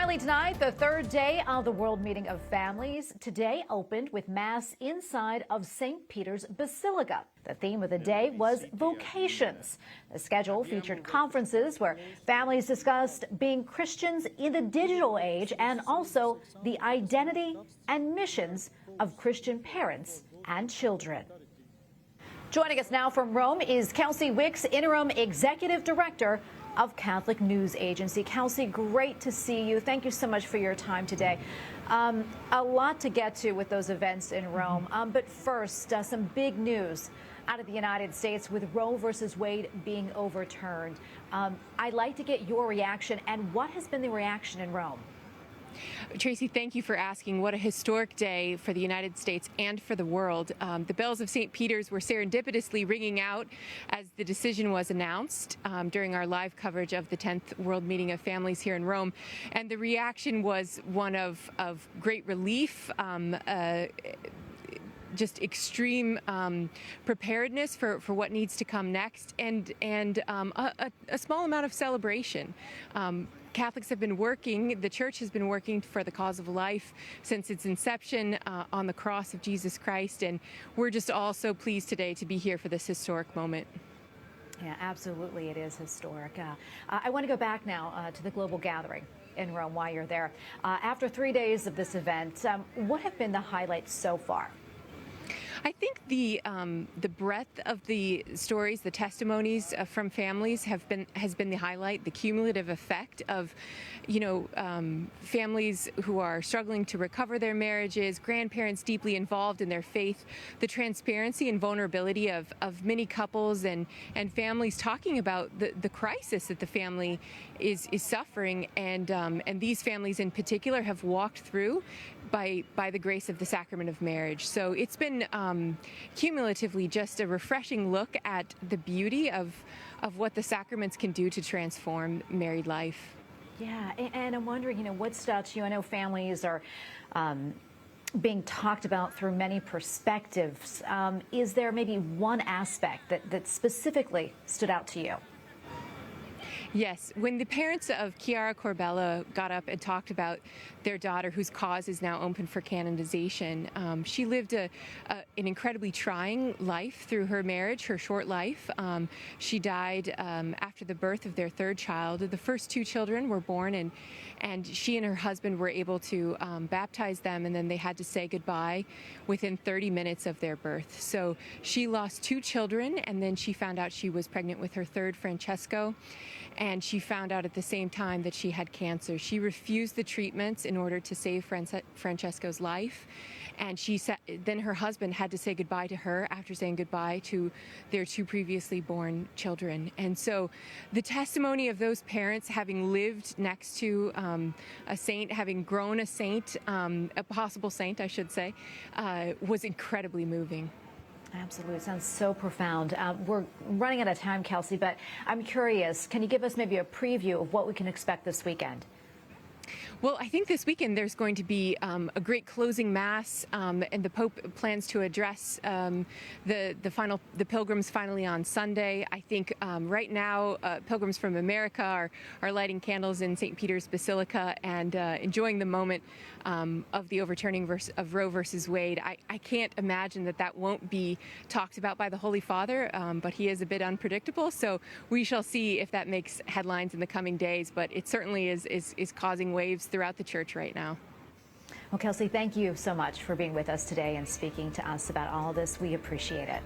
Early tonight, the third day of the World Meeting of Families today opened with Mass inside of St. Peter's Basilica. The theme of the day was vocations. The schedule featured conferences where families discussed being Christians in the digital age and also the identity and missions of Christian parents and children. Joining us now from Rome is Kelsey Wicks, interim executive director of Catholic News Agency. Kelsey, great to see you. Thank you so much for your time today. A lot to get to with those events in Rome. But first, some big news out of the United States with Roe versus Wade being overturned. I'd like to get your reaction and what has been the reaction in Rome? Tracy, thank you for asking. What a historic day for the United States and for the world. The bells of St. Peter's were serendipitously ringing out as the decision was announced during our live coverage of the 10th World Meeting of Families here in Rome. And the reaction was one of great relief, just extreme preparedness for what needs to come next, and a small amount of celebration. Catholics have been working, the Church has been working for the cause of life since its inception on the cross of Jesus Christ, and we're just all so pleased today to be here for this historic moment. Yeah, absolutely, it is historic. I want to go back now to the global gathering in Rome while you're there. After 3 days of this event, what have been the highlights so far? I think the breadth of the stories, the testimonies from families has been the highlight. The cumulative effect of, families who are struggling to recover their marriages, grandparents deeply involved in their faith, the transparency and vulnerability of many couples and families talking about the crisis that the family is suffering, and these families in particular have walked through by the grace of the sacrament of marriage. So it's been cumulatively just a refreshing look at the beauty of what the sacraments can do to transform married life. Yeah, and I'm wondering, what stood out to you? I know families are being talked about through many perspectives. Is there maybe one aspect that specifically stood out to you? Yes, when the parents of Chiara Corbella got up and talked about their daughter, whose cause is now open for canonization, she lived an incredibly trying life through her marriage, her short life. She died after the birth of their third child. The first two children were born, and she and her husband were able to baptize them, and then they had to say goodbye within 30 minutes of their birth. So she lost two children, and then she found out she was pregnant with her third, Francesco. And she found out at the same time that she had cancer. She refused the treatments in order to save Francesco's life. And then her husband had to say goodbye to her after saying goodbye to their two previously born children. And so the testimony of those parents, having lived next to a saint, having grown a saint, a possible saint, I should say, was incredibly moving. Absolutely. It sounds so profound. We're running out of time, Kelsey, but I'm curious, can you give us maybe a preview of what we can expect this weekend? Well, I think this weekend there's going to be a great closing mass, and the Pope plans to address the pilgrims finally on Sunday. I think right now pilgrims from America are lighting candles in St. Peter's Basilica and enjoying the moment of the overturning of Roe versus Wade. I can't imagine that won't be talked about by the Holy Father, but he is a bit unpredictable, so we shall see if that makes headlines in the coming days. But it certainly is causing waves throughout the Church right now. Well, Kelsey, thank you so much for being with us today and speaking to us about all of this. We appreciate it.